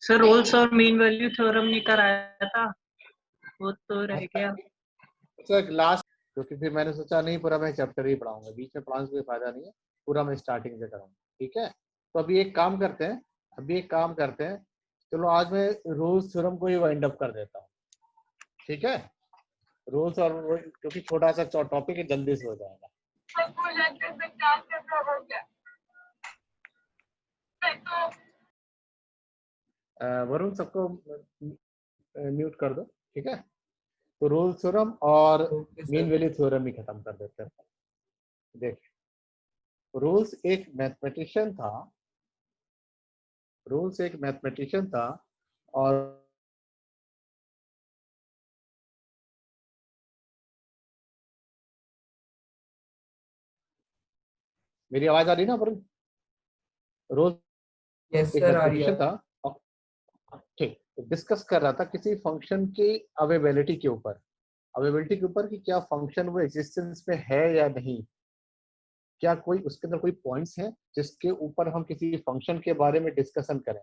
Sir roles और mean value theorem नहीं कराया था, वो तो रह गया सर लास्ट, क्योंकि फिर मैंने सोचा नहीं पूरा मैं चैप्टर ही पढ़ाऊंगा, बीच में पढ़ाने से कोई फायदा नहीं है, पूरा मैं स्टार्टिंग से कराऊंगा। ठीक है, तो अभी एक काम करते हैं, चलो आज मैं रोल्स थ्योरम को ही वाइंड अप कर देता हूँ। ठीक है, रोल्स और क्योंकि छोटा सा टॉपिक है, जल्दी से हो जाएगा। वरुण सबको म्यूट कर दो। ठीक है, तो रोल्स थ्योरम और मीन वैल्यू थ्योरम ही खत्म कर देते हैं। देख, रोल्स एक मैथमेटिशियन था, और मेरी आवाज आ रही ना वरुण? रोल्स एक मैथमेटिशियन था, ठीक, डिस्कस कर रहा था किसी फंक्शन की अवेबिलिटी के ऊपर, कि क्या फंक्शन वो एग्जिस्टेंस में है या नहीं, क्या कोई उसके अंदर कोई पॉइंट्स हैं जिसके ऊपर हम किसी फंक्शन के बारे में डिस्कशन करें।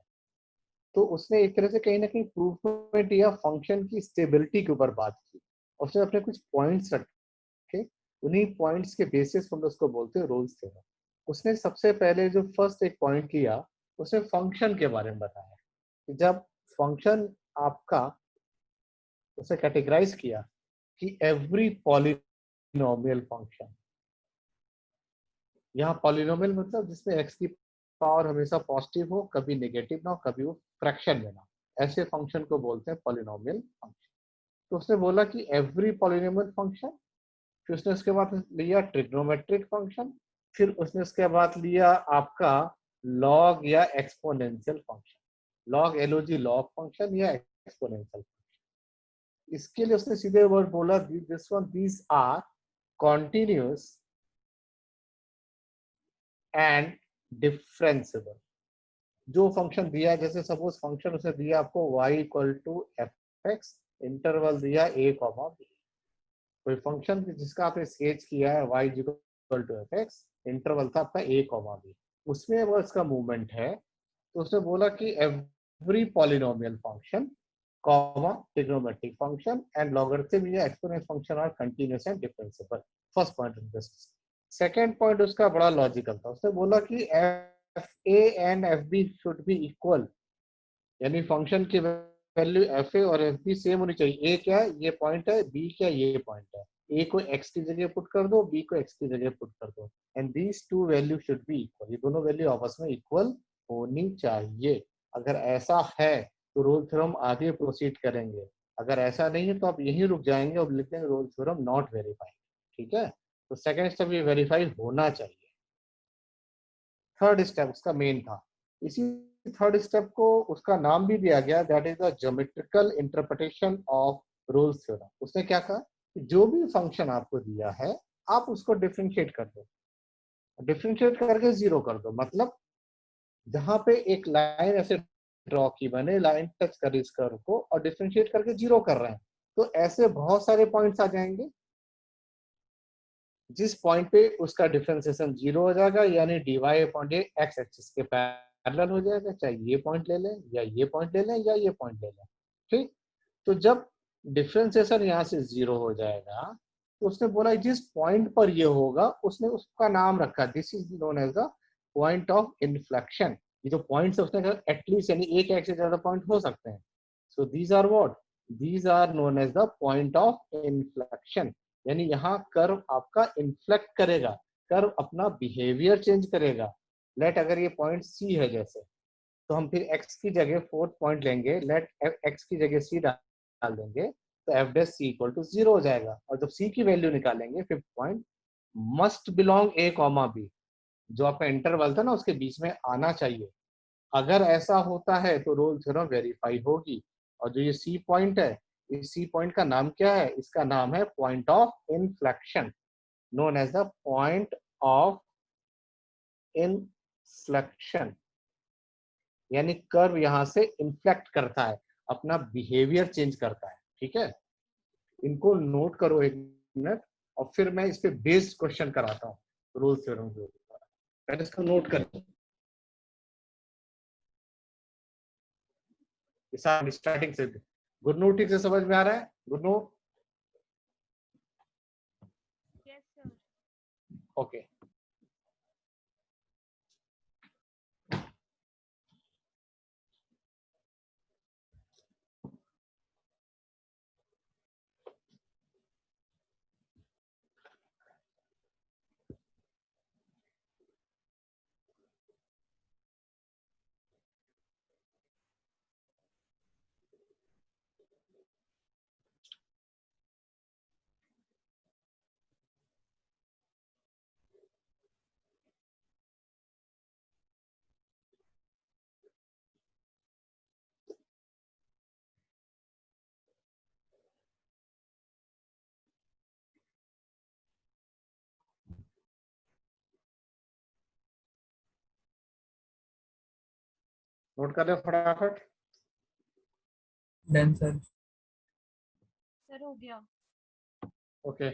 तो उसने एक तरह से कहीं ना कहीं प्रूवमेंट या फंक्शन की स्टेबिलिटी के ऊपर बात की। उसने अपने कुछ पॉइंट्स रखे, उन्हीं पॉइंट्स के बेसिस हम उसको बोलते हैं रोल्स थ्योरम। उसने सबसे पहले जो फर्स्ट एक पॉइंट लिया, उसने फंक्शन के बारे में बताया कि जब फंक्शन आपका, उसे कैटेगराइज किया कि एवरी पॉलिनोमियल फंक्शन, यहाँ पॉलिनोमियल मतलब जिसमें एक्स की पावर हमेशा पॉजिटिव हो, कभी नेगेटिव ना हो, कभी वो फ्रैक्शन में ना, ऐसे फंक्शन को बोलते हैं पॉलिनोमियल फंक्शन। तो उसने बोला कि एवरी पॉलिनोमियल फंक्शन, फिर उसने उसके बाद लिया ट्रिग्नोमेट्रिक फंक्शन, फिर उसने उसके बाद लिया आपका लॉग या exponential function, log LOG log function या एक्सपोनेंशियल फंक्शन। इसके लिए उसने सीधे वर्ड बोला, this one these are continuous and differentiable. जो फंक्शन दिया, जैसे सपोज फंक्शन उसने दिया आपको y equal to F X, interval दिया a कॉमा b, कोई फंक्शन जिसका आपने स्केच किया है y equal to F X, interval था आपका a कॉमा b, उसमें वो इसका मूवमेंट है। तो उसने बोला कि every polynomial function comma trigonometric function and logarithm या exponential function are continuous and differentiable. First point. Second point उसका बड़ा लॉजिकल था, उसने बोला कि F A and F B should be equal, यानी फंक्शन की वैल्यू एफ ए और एफ बी सेम होनी चाहिए। ए क्या है, ये पॉइंट है, बी क्या ये पॉइंट है, ए को एक्स की जगह पुट कर दो, बी को एक्स की जगह पुट कर दो, and these two value should be equal, ये दोनों वैल्यू आपस में इक्वल होनी चाहिए। अगर ऐसा है तो रोल थ्योरम आगे प्रोसीड करेंगे, अगर ऐसा नहीं है तो आप यहीं रुक जाएंगे और लिख देंगे रोल थ्योरम नॉट वेरीफाइड। ठीक है, तो सेकेंड स्टेप ये वेरीफाई होना चाहिए। थर्ड स्टेप उसका मेन था, इसी थर्ड स्टेप को उसका नाम भी दिया गया, that is the geometrical interpretation of Rolle's theorem. उसने क्या कहा कि जो भी फंक्शन आपको दिया है आप उसको डिफरेंशिएट कर दो, डिफरेंशिएट करके जीरो कर दो, मतलब जहां पे एक लाइन ऐसे ड्रॉ की मैंने, लाइन टच कर इस कर्व को और डिफरेंशिएट करके जीरो कर रहे हैं, तो ऐसे बहुत सारे पॉइंट्स आ जाएंगे जिस पॉइंट पे उसका डिफरेंशिएशन जीरो हो जाएगा, यानी डीवाई पॉइंट एक्स एक्सिस के पैरेलल हो जाएगा, चाहे ये पॉइंट ले लें या ये पॉइंट ले लें या ये पॉइंट ले लें। ठीक, तो जब डिफरेंशिएशन यहाँ से जीरो हो जाएगा, तो उसने बोला जिस पॉइंट पर ये होगा उसने उसका नाम रखा, this is known as the point of inflection. ये जो पॉइंट्स है उसने कहा एटलीस्ट, यानी एक से ज्यादा पॉइंट हो सकते हैं, so these are what, these are known as the point of inflection. यानी यहाँ कर्व आपका इन्फ्लेक्ट करेगा, कर्व अपना बिहेवियर चेंज करेगा। लेट अगर ये पॉइंट सी है जैसे, तो हम फिर x की जगह फोर्थ पॉइंट लेंगे, लेट x की जगह c डाल देंगे, तो F dash C equal to zero हो जाएगा। और जब c की वैल्यू निकालेंगे fifth point, must belong a comma b, जो आपका इंटरवल था ना उसके बीच में आना चाहिए। अगर ऐसा होता है तो रोल थ्योरम वेरीफाई होगी। और जो ये सी पॉइंट है, इस सी पॉइंट का नाम क्या है, इसका नाम है point of inflection, known as the point of inflection, यानी कर्व यहां से इन्फ्लेक्ट करता है, अपना बिहेवियर चेंज करता है। ठीक है, इनको नोट करो एक मिनट, और फिर मैं इस पे बेस्ड क्वेश्चन कराता हूँ रोल थ्योरम के ऊपर, पहले इसको नोट कर। स्टार्टिंग से गुरनूर ठीक से समझ में आ रहा है? Gurnoor Yes, sir. Okay note कर ले फटाफट। Done sir. सर हो गया। ओके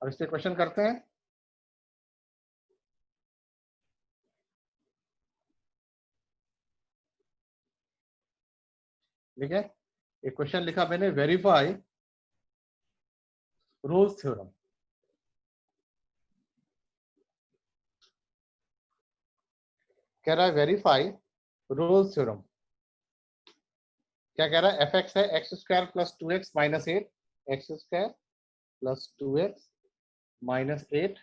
अब इससे क्वेश्चन करते हैं। ठीक है एक क्वेश्चन लिखा मैंने, वेरीफाई रोल्स थ्योरम। कह रहा है वेरीफाई रोल्स थ्योरम। क्या कह रहा है? एफ एक्स है x square plus 2x minus 8, x square plus 2x minus 8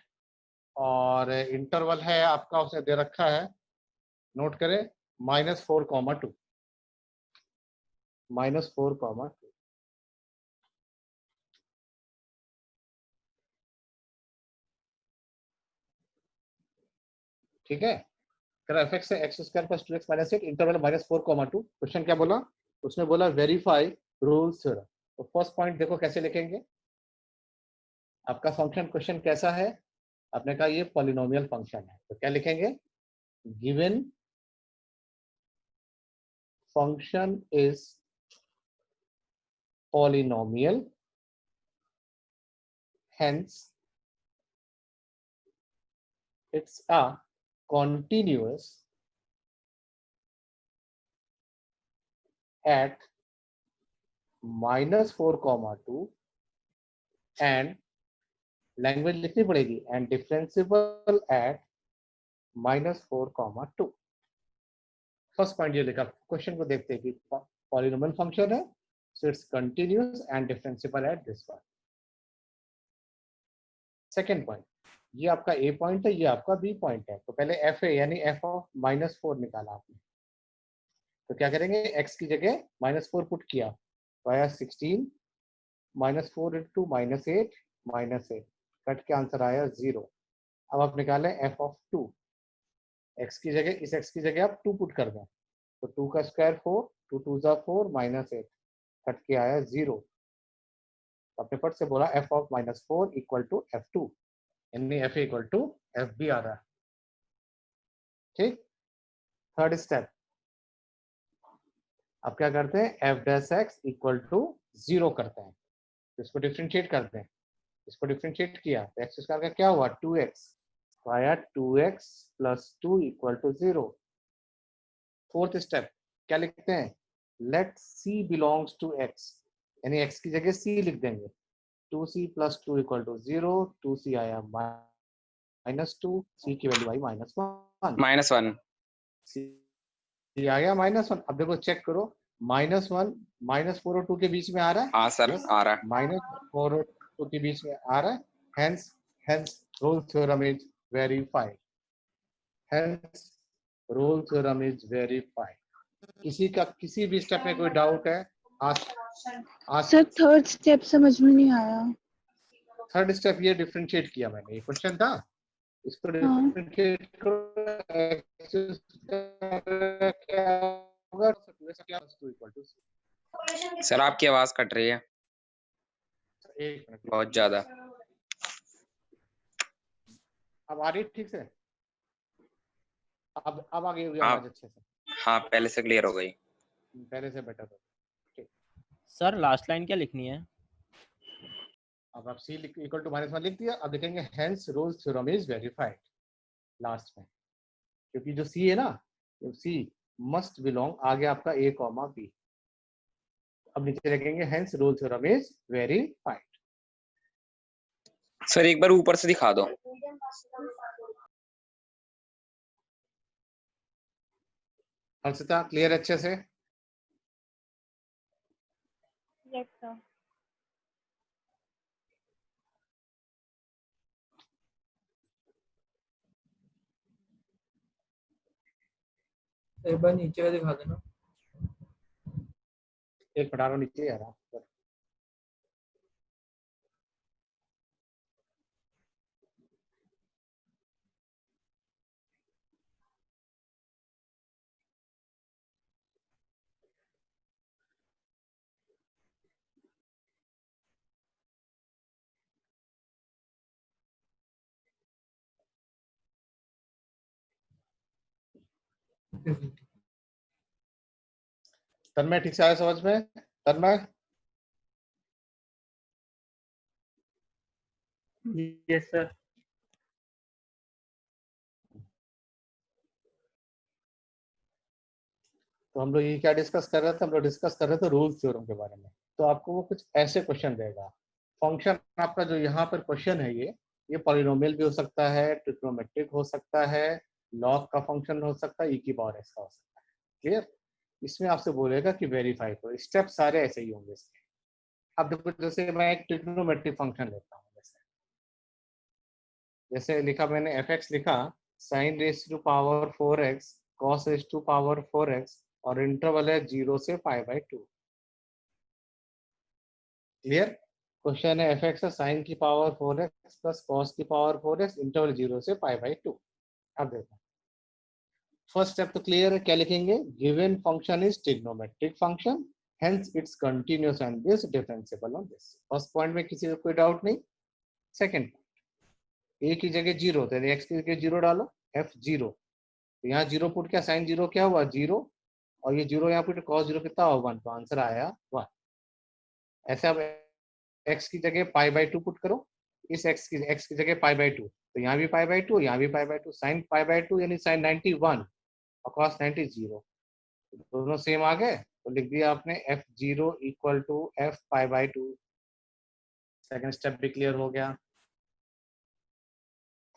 और इंटरवल है आपका, उसने दे रखा है, नोट करें, -4, 2, -4, 2। ठीक है एफ एक्स है x square plus 2x minus 8, interval -4, 2। Question क्या बोला? उसने बोला वेरीफाई रूल्स थ्योरम। तो फर्स्ट पॉइंट देखो कैसे लिखेंगे। आपका फंक्शन क्वेश्चन कैसा है? आपने कहा ये पॉलिनोमियल फंक्शन है, तो क्या लिखेंगे? Given function is polynomial, hence it's a continuous at -4, 2 and language लिखनी पड़ेगी, and differentiable eight -4, 2। First point ये लिखा। क्वेश्चन को देखते हैं कि पॉलिनोमियल फंक्शन है, so it's continuous and differentiable at this point. Second point, ये आपका ए पॉइंट है, ये आपका बी पॉइंट है। तो पहले एफ ए यानी एफ ऑफ -4 निकाला आपने, तो क्या करेंगे? एक्स की जगह -4 पुट किया, तो आया 16 -4 इंटू -8 -8, कट के आंसर आया 0। अब आप निकालें एफ ऑफ 2, एक्स की जगह, इस एक्स की जगह आप 2 पुट कर दें, तो 2 का स्क्वायर 4, 2 2 जा 4 -8, कट के आया 0। अपने फट से बोला F of -4 equal to f2, यानी F equal to F B आ रहा है। ठीक, थर्ड स्टेप अब क्या करते हैं? F dash X equal to 0 करते हैं, इसको डिफ्रेंशिएट करते हैं। इसको डिफ्रेंशिएट किया तो एक्स स्क्वायर का क्या हुआ? 2x, तो आया 2x plus 2 equal to 0। Fourth step क्या लिखते हैं? Let c belongs to x, यानी x की जगह c लिख देंगे। 2c plus 2 equal to 0, 2c आया -2, c की वैल्यू आई -1, c आया -1। अब देखो चेक करो, -1 -4 और 2 के बीच में आ रहा है। हाँ सर आ रहा है। -4 और 2 के बीच में आ रहा है, hence Rolle's theorem is verified, hence Rolle's theorem is verified। किसी का किसी भी स्टेप में कोई डाउट है? आज सर थर्ड स्टेप समझ में नहीं आया। थर्ड स्टेप ये डिफरेंशिएट किया मैंने, ये क्वेश्चन था, इसको डिफरेंशिएट करो, क्या होगा? 2 इक्वल टू सर आपकी आवाज कट रही है 1 मिनट, बहुत ज्यादा। अब आ रही ठीक से? अब आ गई होगी हाँ। आवाज अच्छे से? हाँ पहले से क्लियर हो गई। पहले से बेटर हो। ठीक, सर लास्ट लाइन क्या लिखनी है? अब आप c इक्वल टू -1 लिख दिया। अब लिखेंगे hence Rolle's theorem is verified last में। क्योंकि जो सी है ना, सी मस्ट बिलोंग आगे आपका ए कॉमा बी। अब नीचे लिखेंगे hence Rolle theorem is verified. Sir एक बार ऊपर से दिखा दो। हर्षिता क्लियर अच्छे से? Yes, sir. एक बार नीचे का दिखा देना। एक मिनट नीचे आ रहा। तन्मय ठीक से आया समझ में? तन्मय यस सर। तो हम लोग ये क्या डिस्कस कर रहे थे? हम लोग डिस्कस कर रहे थे रूल्स थ्योरम के बारे में। तो आपको वो कुछ ऐसे क्वेश्चन देगा। फंक्शन आपका जो यहाँ पर क्वेश्चन है, ये पॉलिनोमियल भी हो सकता है, ट्रिग्नोमेट्रिक हो सकता है, लॉग का फंक्शन हो सकता है, ई की पावर एस का हो सकता है। क्लियर? इसमें आपसे बोलेगा कि वेरीफाई करो। स्टेप सारे ऐसे ही होंगे इसके। अब देखो, जैसे मैं एक ट्रिग्नोमेट्रिक फंक्शन लेता हूँ, जैसे लिखा मैंने एफ एक्स लिखा sine raise to power 4x cos raise to power 4x और इंटरवल है 0 से π/2। क्लियर? क्वेश्चन है एफ एक्स साइन की पावर 4x प्लस कॉस की पावर 4x इंटरवल 0 से π/2। अब देखो, फर्स्ट स्टेप तो क्लियर है। क्या लिखेंगे? Given function is trigonometric function, hence it's continuous and this differentiable on this. First point में किसी को कोई डाउट नहीं। सेकंड, ए की जगह 0, तो एक्स की जगह 0 डालो, f0। तो यहाँ 0 पुट किया, साइन 0 क्या हुआ? 0, और ये 0 यहाँ पुट कॉस 0 कितना हुआ? 1, तो आंसर आया 1। ऐसे अब x की जगह π/2 पुट करो, इस x की जगह π/2, तो यहाँ भी π/2, यहाँ भी π/2, साइन π/2 यानी साइन 91 और कॉस 90 0, दोनों सेम आ गए, तो लिख दिया आपने f0 equal to f π/2। Second step भी क्लियर हो गया।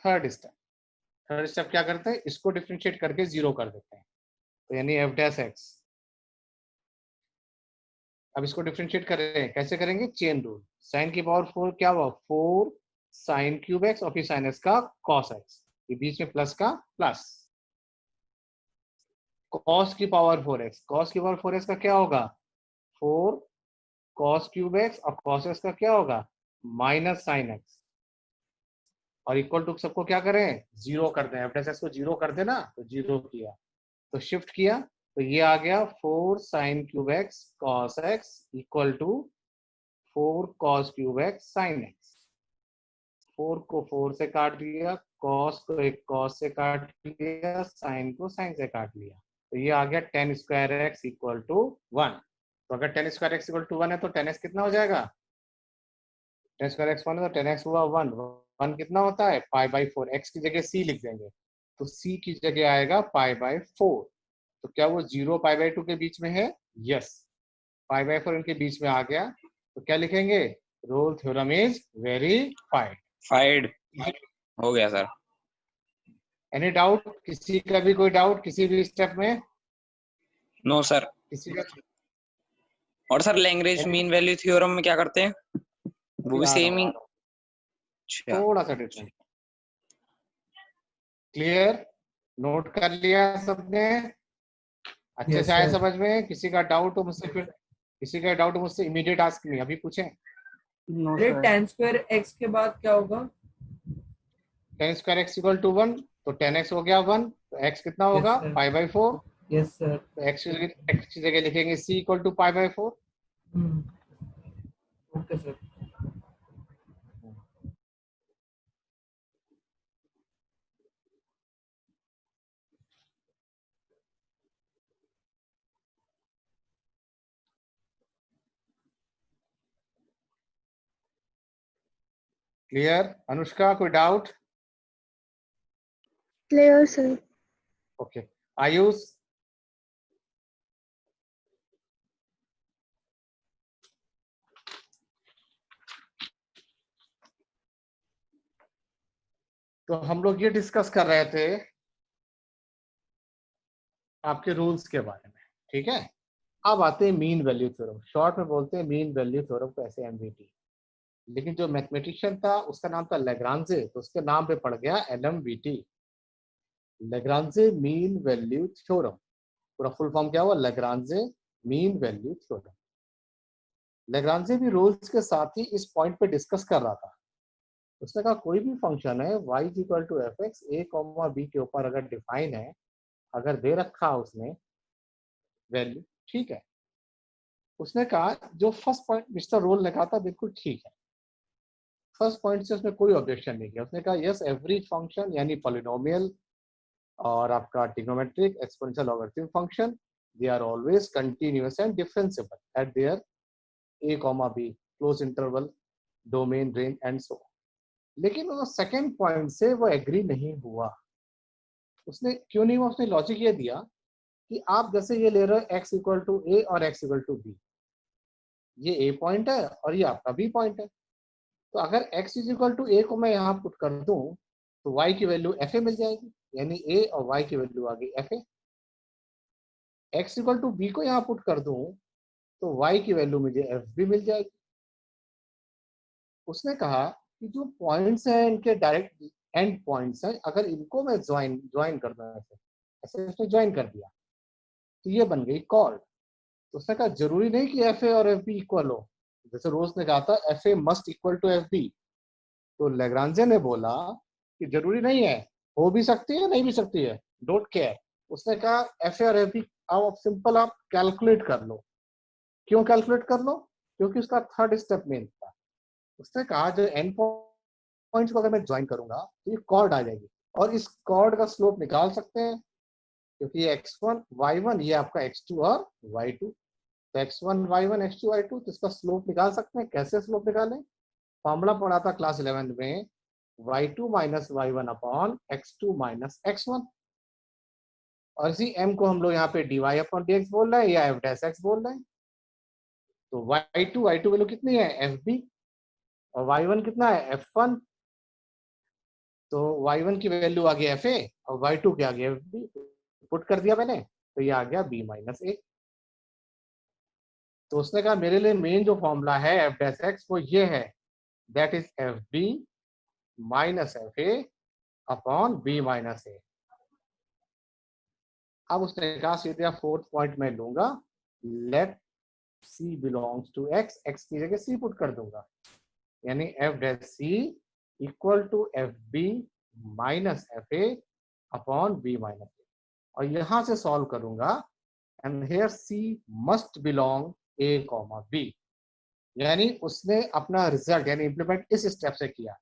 थर्ड स्टेप क्या करते हैं? इसको डिफरेंशिएट करके 0 कर देते हैं, तो यानी एफ डैश एक्स। अब इसको डिफरेंशिएट करें, कैसे करेंगे? Chain rule. साइन की पावर 4 क्या हुआ? 4 साइन क्यूब एक्स और फिर साइन एक्स का कॉस एक्स, ये बीच में प्लस का प्लस। कॉस की पावर 4x, कॉस की पावर 4x का क्या होगा? 4 कॉस क्यूब एक्स और कॉस एक्स का क्या होगा? Minus sine x. और इक्वल टू सबको क्या करें? 0 कर दें। एफ डैश एक्स को 0 कर देना, तो 0 किया, तो शिफ्ट किया, तो ये आ गया 4 sine cube X cos X equal to 4 cos cube X sine X. 4 को 4 से काट दिया, कॉस को एक कॉस से काट लिया, साइन को साइन से काट लिया, तो ये आ गया tan square X equal to 1। तो अगर tan square X equal to 1 है तो tan x कितना हो जाएगा? tan स्क्वायर एक्स 1 है तो tan x हुआ 1। 1 कितना होता है? π/4। x की जगह c लिख देंगे, तो c की जगह आएगा π/4। तो क्या वो 0 π/2 के बीच में है? यस, π/4 इनके बीच में आ गया, तो क्या लिखेंगे? Rolle theorem is verified. फाइड हो गया सर। Any doubt? किसी का भी कोई डाउट किसी भी स्टेप में? No sir. किसी का? और sir Lagrange mean value theorem में क्या करते हैं? वो भी सेम ही? अच्छा, थोड़ा सा डिफरेंट। क्लियर? नोट कर लिया सबने? अच्छे से आया समझ में? किसी का डाउट हो मुझसे, फिर किसी का डाउट हो मुझसे इमीडिएट आस्क मी, अभी पूछें। अरे tan स्क्वायर x के बाद क्या होगा? tan square X equal to 1, तो tan x हो गया 1, तो x कितना होगा? Yes, sir. π/4। Yes sir. तो x की जगह लिखेंगे c equal to π/4। Okay sir. Clear? Anushka कोई doubt? Clear sir. Okay Ayush, तो हम लोग ये डिस्कस कर रहे थे आपके रूल्स के बारे में, ठीक है। अब आते हैं मीन वैल्यू थ्योरम, शॉर्ट में बोलते हैं मीन वैल्यू थ्योरम को ऐसे एमवीटी। लेकिन जो मैथमेटिशियन था उसका नाम था लेग्रांजे, तो उसके नाम पे पड़ गया एलएमवीटी, लेग्रांजे मीन वैल्यू थ्योरम। पूरा फुल फॉर्म क्या हुआ, Lagrange mean value theorem. Lagrange भी रूल्स के साथ ही इस पॉइंट पे डिस्कस कर रहा था। उसने कहा कोई भी फंक्शन है y equal to F X A comma B के ऊपर अगर डिफाइन है, अगर दे रखा उसने वैल्यू, ठीक है। उसने कहा जो फर्स्ट पॉइंट मिस्टर रोल ने कहा था बिल्कुल ठीक है, फर्स्ट पॉइंट से उसने कोई ऑब्जेक्शन नहीं किया। उसने कहा यस एवरी फंक्शन यानी पॉलिनोमियल और आपका trigonometric exponential logarithmic function, they are always continuous and differentiable at there a comma b close interval domain range and so. लेकिन वो सेकंड पॉइंट से वो एग्री नहीं हुआ। उसने क्यों नहीं हुआ, उसने लॉजिक ये दिया कि आप जैसे ये ले रहे हो x इक्वल टू ए और x इक्वल टू बी, ये ए पॉइंट है और ये आपका बी पॉइंट है। तो अगर x इज इक्वल टू ए को मैं यहाँ पुट कर दूं तो y की वैल्यू एफ ए मिल जाएगी, यानी a और y की वैल्यू आ गई F A. x equal to B को यहाँ पुट कर दूं तो y की वैल्यू मुझे एफ बी मिल जाएगी। उसने कहा कि जो पॉइंट्स हैं इनके डायरेक्ट एंड पॉइंट्स हैं, अगर इनको मैं ज्वाइन कर दूं ऐसे ऐसे उसने ज्वाइन कर दिया तो ये बन गई कॉर्ड। तो उसने कहा जरूरी नहीं कि एफ ए और एफ बी इक्वल हो, जैसे रोज ने कहा था F A must equal to F B, तो लेग्रांजे ने बोला कि जरूरी नहीं है, हो भी सकती है नहीं भी सकती है, डोंट केयर। उसने कहा एफ ए और एफ बी आप सिंपल आप कैलकुलेट कर लो। क्यों कैलकुलेट कर लो, क्योंकि उसका थर्ड स्टेप मेन था। उसने कहा जो एंड पॉइंट्स को अगर मैं ज्वाइन करूंगा तो ये कॉर्ड आ जाएगी और इस कॉर्ड का स्लोप निकाल सकते हैं, क्योंकि ये x1 y1 ये आपका x2 और y2, तो x1 y1 x2 y2, तो इसका स्लोप निकाल सकते हैं। कैसे स्लोप निकालें, फॉर्मूला पढ़ा था क्लास 11 में, y2 minus y1 upon x2 minus x1। और इसी m को हम लोग यहाँ पे dy अपॉन dx बोल रहे हैं या f डैश x बोल रहे हैं। तो y2 वैल्यू कितनी है fb और y1 कितना है f1, तो y1 की वैल्यू आ गई fa और y2 की आ गई fb, पुट कर दिया मैंने तो ये आ गया b माइनस ए। तो उसने कहा मेरे लिए मेन जो फॉर्मूला है f डैश x वो ये है, that is fb minus fa upon b minus ए। अब उसने कहा सीधे फोर्थ पॉइंट में लूंगा, let c belongs to x, x की जगह c पुट कर दूंगा, यानी f dash c equal to fb minus fa upon b minus A. और यहां से सॉल्व करूंगा and here c must belong a comma b, यानी उसने अपना रिजल्ट यानी इंप्लीमेंट इस स्टेप से किया।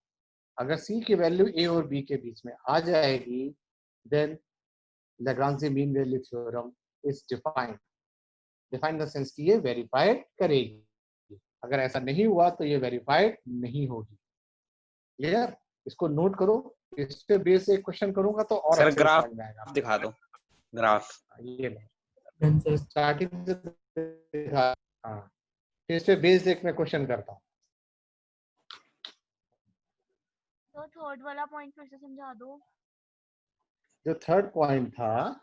अगर c की वैल्यू a और b के बीच में आ जाएगी then Lagrange mean value theorem is defined, defined the sense कि ये वेरीफाइड करेगी। अगर ऐसा नहीं हुआ तो ये वेरीफाइड नहीं होगी। क्लियर, इसको नोट करो, इस पे बेस एक क्वेश्चन करूंगा तो और सर अच्छे से ग्राफ समझ में आएगा। दिखा दो, ग्राफ ये नहीं स्टार्टिंग से दिखा, हाँ फिर इस पे बेस देख मैं क्वेश्चन करता हूँ। तो थर्ड वाला पॉइंट फिर से समझा दो। जो थर्ड पॉइंट था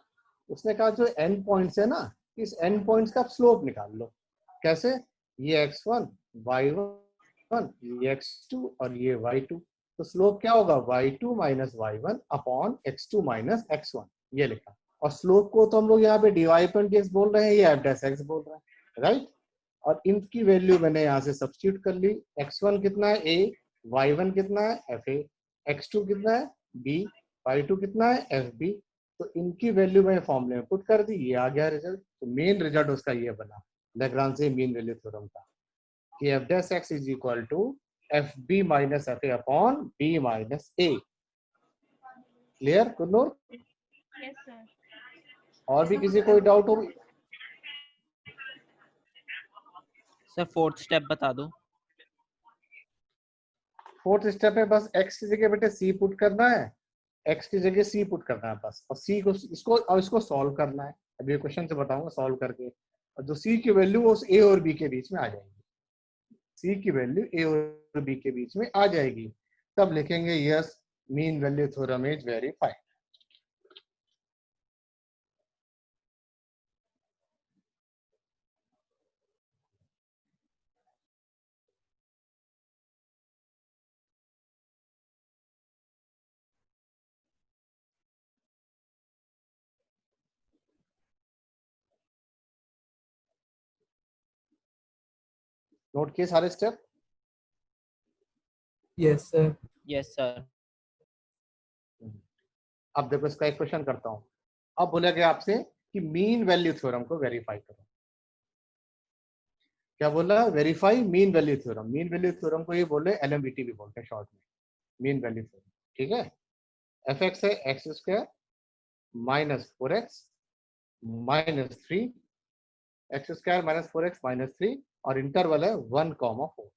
उसने कहा जो एंड पॉइंट्स है ना, इस एंड पॉइंट्स का स्लोप निकाल लो। कैसे, ये x1 y1 ये x2 और ये y2, तो स्लोप क्या होगा y2 minus y1 upon x2 minus x1, ये लिखा। और स्लोप को तो हम लोग यहाँ पे dy अपॉन dx बोल रहे हैं, ये f डैश x बोल रहे हैं, राइट। और इनकी वैल्यू मैंने यहाँ से सब्स्टिट्यूट कर ली, x1 कितना है a, y1 कितना है fa, x2 कितना है b, y2 कितना है fb, तो इनकी वैल्यू मैंने फॉर्मूले में पुट कर दी, ये आ गया रिजल्ट। तो मेन रिजल्ट उसका ये बना लेग्रांजे मीन वैल्यू थ्योरम का कि f dash x is equal to fb minus fa upon b minus a। Clear Kunnur, yes sir. और भी किसी कोई डाउट हो? सर फोर्थ स्टेप बता दो। फोर्थ स्टेप में बस x की जगह बेटे c पुट करना है x की जगह c पुट करना है बस, और c को इसको सॉल्व करना है। अब ये क्वेश्चन से बताऊंगा सॉल्व करके, और जो c की वैल्यू वो a और b के बीच में आ जाएगी, c की वैल्यू a और b के बीच में आ जाएगी। तब लिखेंगे yes mean value theorem is verified. Note किए सारे step? Yes sir. Yes sir. अब देखो इसका एक क्वेश्चन करता हूं। अब बोला गया आपसे कि मीन वैल्यू थ्योरम को वेरीफाई करो। क्या बोला? Verify mean value theorem. Mean value theorem को ये बोले एलएमवीटी भी बोलते हैं शॉर्ट में, मीन वैल्यू थ्योरम। ठीक है, एफ एक्स है x square minus 4x minus 3, x square minus 4x minus 3, और इंटरवल है 1,4।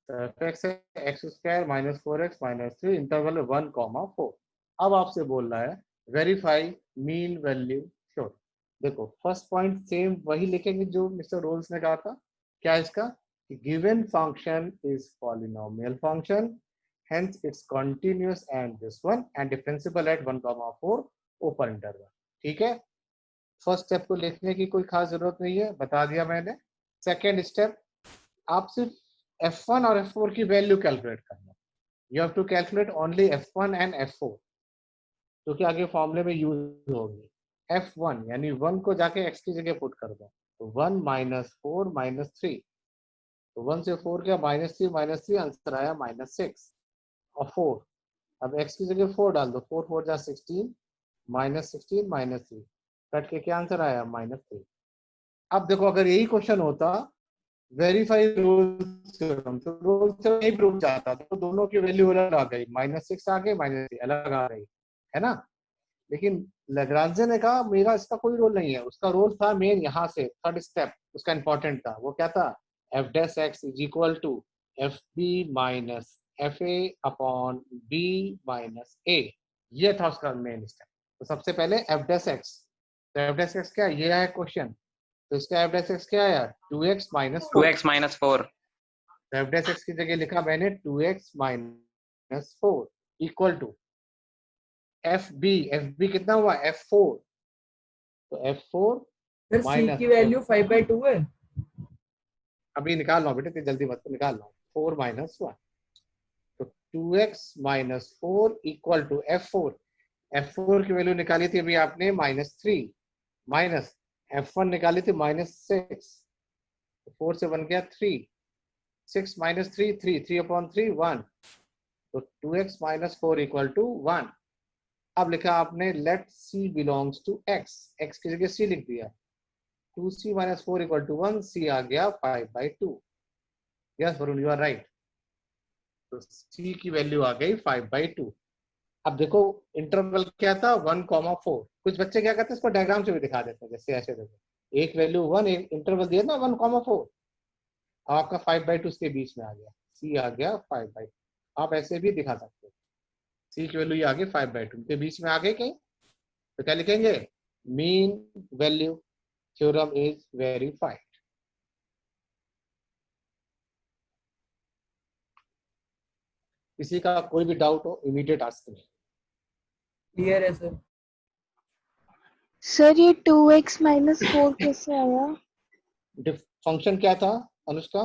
एफ एक्स है x square minus 4x minus 3, interval है 1,4। अब आपसे बोल रहा है वेरीफाई मीन वैल्यू थ्योरम। देखो फर्स्ट पॉइंट सेम वही लिखेंगे जो मिस्टर रोल्स ने कहा था। क्या है इसका? Given function is polynomial function, hence it's continuous and this one and differentiable at 1,4 open interval. ठीक है, फर्स्ट स्टेप को लिखने की कोई खास जरूरत नहीं है, बता दिया मैंने। सेकेंड स्टेप, आप सिर्फ f1 और f4 की वैल्यू कैलकुलेट करना। You have to calculate only f1 and f4, जो कि आगे फॉर्मूले में यूज होगी। f1 यानी 1 को जाके x की जगह पुट कर दो, तो 1 माइनस 4 माइनस 3, तो 1 से 4 क्या माइनस 3 आंसर आया -6 और 4। अब x की जगह 4 डाल दो, 4 4 जा 16, -16 -3, कट के क्या आंसर आया -3। अब देखो अगर यही क्वेश्चन होता वेरीफाई रोल्स थ्योरम, तो रोल्स थ्योरम नहीं प्रूव जाता, तो दोनों की वैल्यू अलग आ गई, -6 आ गई -3 अलग आ गई, है ना। लेकिन लैग्रांजे ने कहा मेरा इसका कोई रोल नहीं है, उसका रोल था मेन यहाँ से थर्ड स्टेप उसका इंपॉर्टेंट था। वो क्या था? F dash x is equal to F B minus F A upon B minus A, ये था उसका मेन स्टेप। तो सबसे पहले एफ डैश एक्स, तो एफ डैश एक्स क्या है? ये है क्वेश्चन, तो इसका एफ डैश एक्स क्या है यार? 2x minus 2x minus 4। F dash X की जगह लिखा मैंने 2x minus 4 equal to F B कितना हुआ? f4, तो f4 सर सी माइनस की वैल्यू 5/2 है। अभी निकाल लो बेटे, जल्दी मत निकाल लो। 4 माइनस 1, तो 2x minus 4 equal to f4 की वैल्यू निकाली थी अभी आपने -3, माइनस f1 निकाली थी -6, तो 4 से 1 गया 3, 6 माइनस 3 3, 3/3 1, तो 2x माइनस 4 इक्वल टू 1। अब लिखा आपने let c belongs to x, x की जगह c लिख दिया, 2c minus 4 equal to 1, c आ गया 5/2। Yes Varun you are right, तो c की वैल्यू आ गई 5/2। अब देखो इंटरवल क्या था? 1,4। कुछ बच्चे क्या करते हैं इसको डायग्राम से भी दिखा देते हैं, जैसे ऐसे देखो, एक वैल्यू 1, एक इंटरवल दिया ना 1,4, आपका 5/2 के बीच में आ गया, c आ गया 5/2। आप ऐसे भी दिखा सकते हो, c की वैल्यू ये आ गई 5/2 के बीच में आ गए कहीं, तो क्या लिखेंगे? Mean value theorem is verified. किसी का कोई भी डाउट हो इमीडिएट आस्क मी। क्लियर है सर। सर ये 2x माइनस 4 कैसे आया? फंक्शन क्या था Anushka?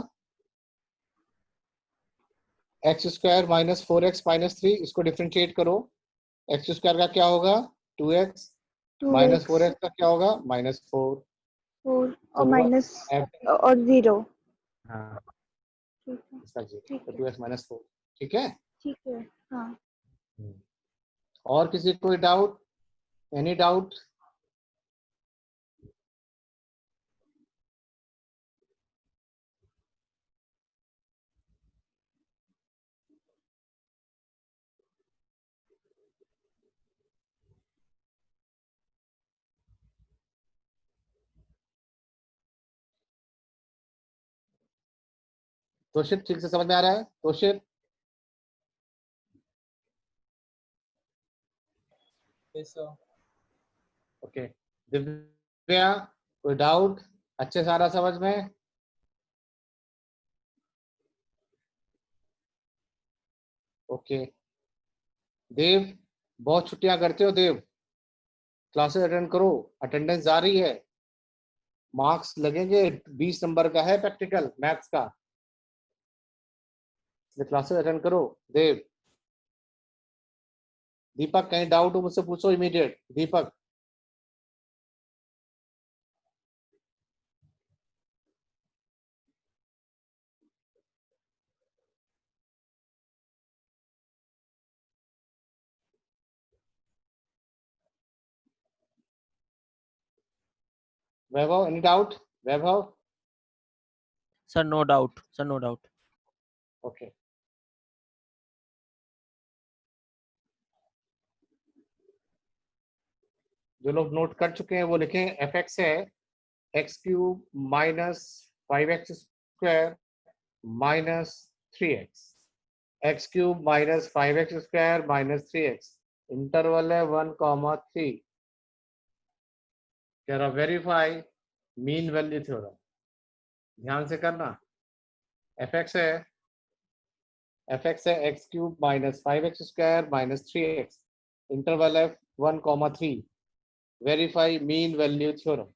X square minus 4x minus 3, इसको डिफ्रेंशिएट करो। एक्स स्क्वायर का क्या होगा? 2x, माइनस 2x 4x का क्या होगा? -4। 4 तो और हुआ माइनस f, और 0। हाँ ठीक है, इसका जी, ठीक तो है, 2x माइनस 4। ठीक है, ठीक है। हाँ और किसी कोई डाउट? Any doubt? तोशिब ठीक से समझ में आ रहा है? तोशिब ओके। दिव्या कोई डाउट? अच्छे सारा समझ में? ओके। देव बहुत छुट्टियां करते हो देव, क्लासेस अटेंड करो, अटेंडेंस जारी है, मार्क्स लगेंगे, 20 नंबर का है प्रैक्टिकल मैथ्स का, क्लासेस अटेंड करो। देव, दीपक कहीं डाउट हो मुझसे पूछो immediate. Deepak Vaibhav any doubt? Vaibhav sir no doubt, sir no doubt. Okay. जो लोग नोट कर चुके हैं वो लिखें एफ एक्स है X cube minus 5x square minus 3x, X cube minus 5x square minus 3x, interval है 1,3। कह रहा वेरीफाई मीन वैल्यू थ्योरम। ध्यान से करना। एफ एक्स है X cube minus 5x square minus 3x, interval है 1,3। Verify mean value theorem.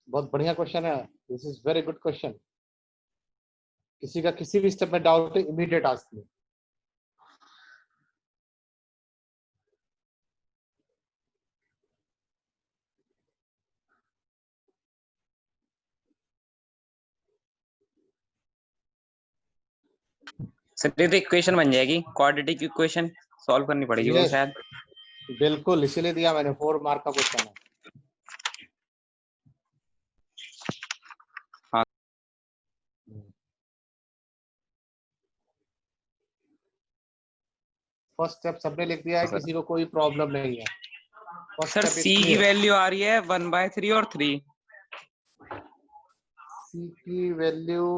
बहुत बढ़िया क्वेश्चन है, this is very good question. किसी का किसी भी स्टेप में डाउट है इमीडिएट आस्क मी। सर ये तो इक्वेशन बन जाएगी, क्वाड्रेटिक इक्वेशन सॉल्व करनी पड़ेगी वो Yes, शायद। बिल्कुल इसीलिए दिया मैंने, 4 मार्क का क्वेश्चन है। हाँ। फर्स्ट स्टेप सबने लिख दिया है, सर। किसी को कोई प्रॉब्लम नहीं है। First sir step is C की क्लियर। वैल्यू आ रही है 1/3 और 3। सी की वैल्यू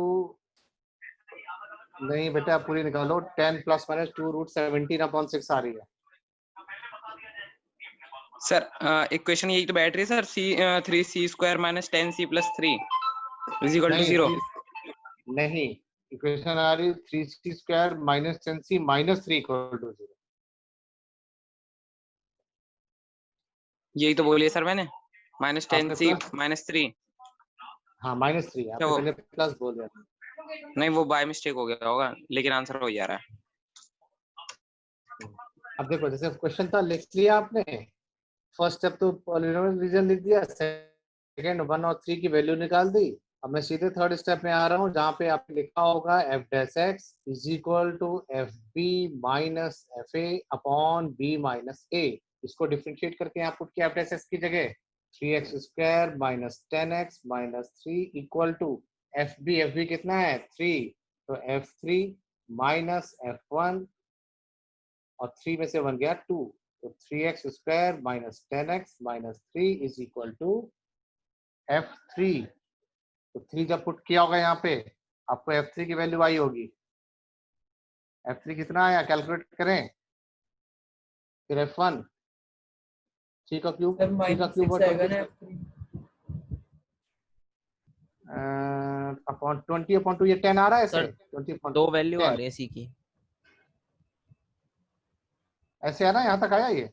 नहीं बेटा, पूरी निकालो। 10 प्लस माइनस 2 रूट 17/6 आ रही है। सर इक्वेशन यही तो बैठ रही है sir, C 3c square minus 10c plus 3 is equal to नहीं 0। नहीं, इक्वेशन आ रही 3c square minus 10c minus 3 equal to 0। यही तो बोलिए सर मैंने, माइनस आपने 10c प्लस, माइनस 3। हाँ माइनस 3 आपने वो? पहले प्लस बोल दिया। नहीं वो बाय मिस्टेक हो गया होगा, लेकिन आंसर हो जा रहा है। अब देखो जैसे क्वेश्चन था लिख लिया आपने, फर्स्ट स्टेप तो पॉलिनोमियल रीजन लिख दिया, सेकंड 1 और 3 की वैल्यू निकाल दी। अब मैं सीधे थर्ड स्टेप में आ रहा हूँ जहाँ पे आपने लिखा होगा f dash x is equal to F B minus F A upon B minus a. इसको डिफरेंशिएट करके यहाँ पुट किया एफ डैश एक्स की जगह 3x square minus 10x minus 3 equal to F B कितना है 3, तो f3 माइनस f1 और 3 में से 1 गया 2, तो 3x square minus 10x minus 3 is equal to f3। तो 3 जब पुट किया होगा यहाँ पे आपको f3 की वैल्यू आई होगी। f3 कितना आया कैलकुलेट करें, फिर f1 3 का क्यूब, सर 3 का क्यूब -6 और आएगा 20 ना। अपॉन 20 अपॉन 2 ये 10 आ रहा है ऐसे। सर 20 अपॉन दो वैल्यू आ 10 रही है सी की। ऐसे आना, यहाँ तक आया ये।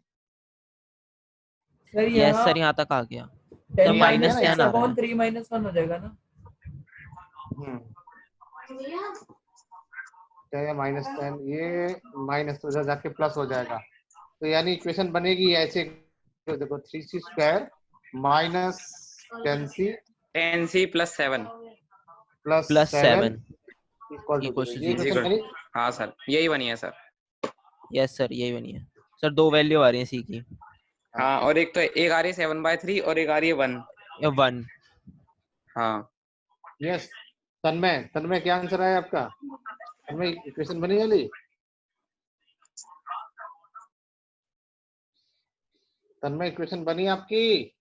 सर यस यहाँ सर यहाँ तक आ गया। 10 जब माइनस -10 6 आ रहा अपॉन है। 3 -1 हो जाएगा ना। -10 ये माइनस तो उधर जाके प्लस हो जाएगा, तो यानी इक्वेशन बनेगी ऐसे, तो देखो 3c square minus 10c plus 7 plus plus 7 7 equal to equal to 0। ये 0। इक्वेशन बनी। हाँ सर यही बनी है सर। यस सर यही बनी है सर, दो वैल्यू आ रही है सी की। हाँ और एक तो एक आ रही है 7/3 और एक आ रही है 1। 1 हाँ यस। तन्मय क्या आंसर आया आपका? तन्मय इक्वेशन बनी वाली? तन्मय इक्वेशन बनी आपकी?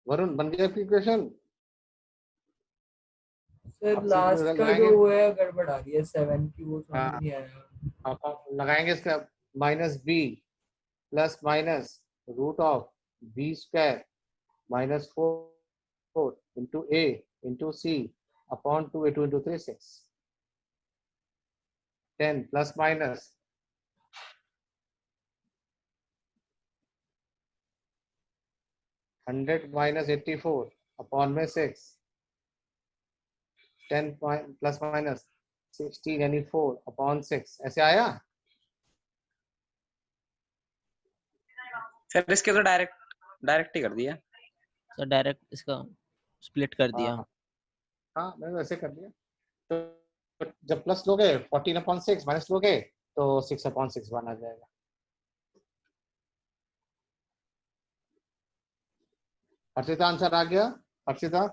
वरुण बन गया आपकी इक्वेशन? सर अब लास्ट का लगाएंगे। जो है गड़बड़ आ रही है 7 की, वो समझ हाँ, नहीं आया। अब लगाएंगे इसका minus B plus minus root of B square minus 4 into A into C upon 2a2 into 3 6 10 plus minus 100 minus 84 upon में 6 10 प्लस माइनस 16 यानी 4 अपॉन 6 ऐसे आया। सर इसके तो डायरेक्ट ही कर दिया। सर डायरेक्ट इसका स्प्लिट कर दिया। हाँ हाँ, मैंने वैसे कर दिया। तो जब प्लस लोगे 14 अपॉन 6 माइनस लोगे तो 6 अपॉन 6 बना जाएगा। हर्षिता आंसर आ गया? हर्षिता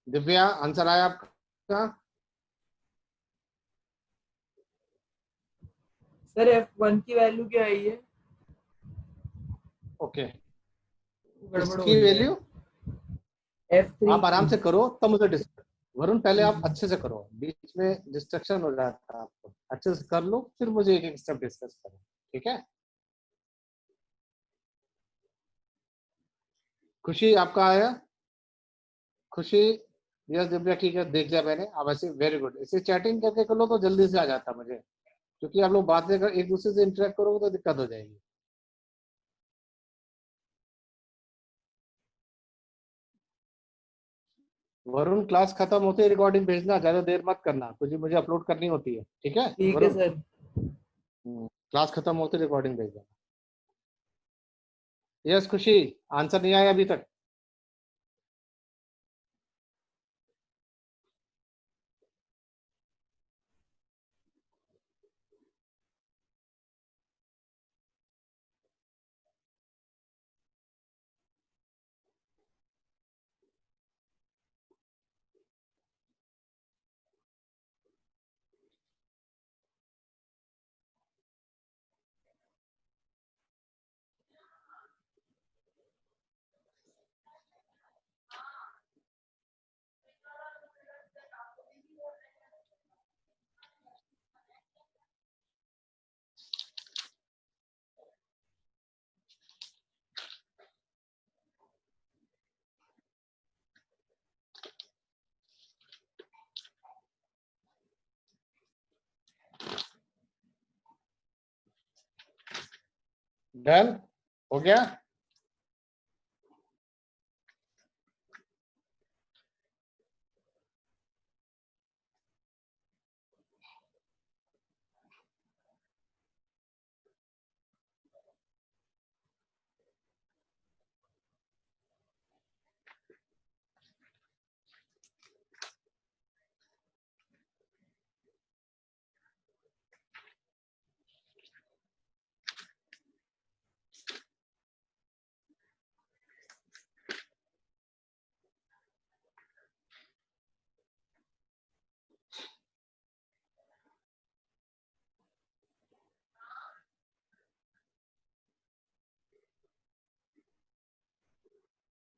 दिव्या आंसर आया आपका? सर F1 की वैल्यू क्या आई है? ओके, गड़बड़ हो इसकी रही है। वैल्यू F3 आप आराम की। से करो तब मुझे डिस्कस। वरुण पहले आप अच्छे से करो, बीच में डिस्ट्रक्शन हो जाता है आपको। अच्छे से कर लो फिर मुझे एक एक स्टेप डिस्कस करो, ठीक है? खुशी आपका आया? खुशी यस दिव्या ठीक है, देख लिया मैंने। अब ऐसे वेरी गुड, इसे चैटिंग करके कर लो तो जल्दी से आ जाता मुझे, क्योंकि आप लोग बातें कर एक दूसरे से इंटरेक्ट करोगे तो दिक्कत हो जाएगी। वरुण क्लास खत्म होते ही रिकॉर्डिंग भेजना, ज्यादा देर मत करना क्योंकि मुझे अपलोड करनी होती है, ठीक है ठीक है वरुण? सर। क्लास खत्म होते रिकॉर्डिंग भेज देना। यस खुशी, आंसर नहीं आया अभी तक? डन हो गया?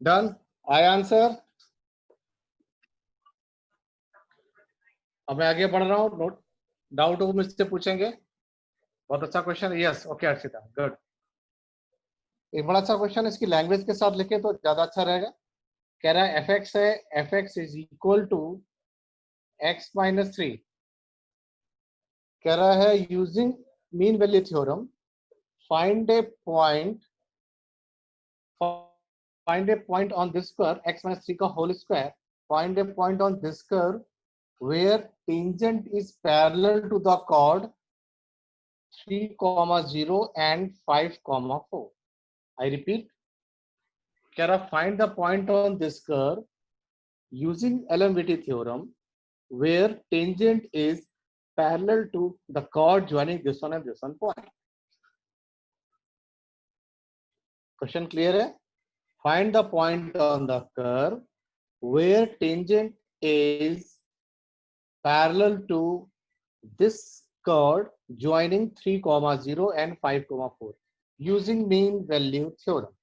डन, आया आंसर? अब मैं आगे बढ़ रहा हूँ, नोट डाउट हो मुझसे पूछेंगे। बहुत अच्छा question, yes okay Arshita good. एक बड़ा अच्छा क्वेश्चन, इसकी लैंग्वेज के साथ लिखे तो ज्यादा अच्छा रहेगा। कह रहा है एफ एक्स है, F X is equal to X minus 3। कह रहा है using mean value theorem find a point on this curve x minus 3 का whole square, find a point on this curve where tangent is parallel to the chord 3, 0 and 5, 4. I repeat, कह रहा find the point on this curve using LMVT theorem where tangent is parallel to the chord joining this one and this one point. Question clear है? Find the point on the curve where tangent is parallel to this chord joining 3, 0 and 5, 4 using mean value theorem.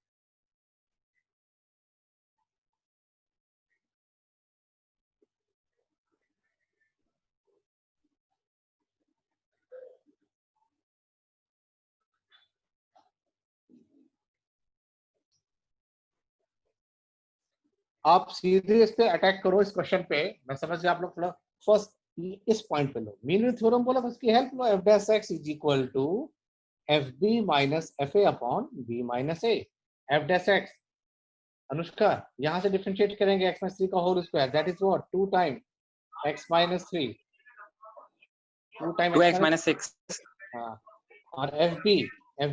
आप सीधे इस पे attack करो इस question पे। मैं समझ गया आप लोग थोड़ा फर्स्ट इस पॉइंट पे लो। मीन वैल्यू थ्योरम बोला तो उसकी हेल्प लो। F dash x is equal to F B minus F A upon B minus A. F dash X Anushka यहां से डिफरेंशिएट करेंगे एक्स माइनस 3 का whole square that is what 2 time X minus 3 2 time 2x minus 6 हाँ और F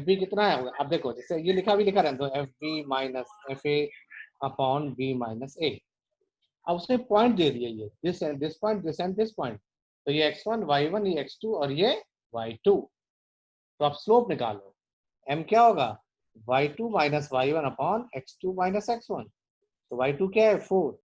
B कितना है? अब देखो जैसे ये लिखा रहने दो f B minus F A upon B minus ए। अब उसने पॉइंट दे दिया ये this and this point this and this point, तो ये x1 y1 ये x2 और ये y2। तो आप स्लोप निकालो m क्या होगा y2 minus y1 upon x2 minus x1। तो y2 क्या है 4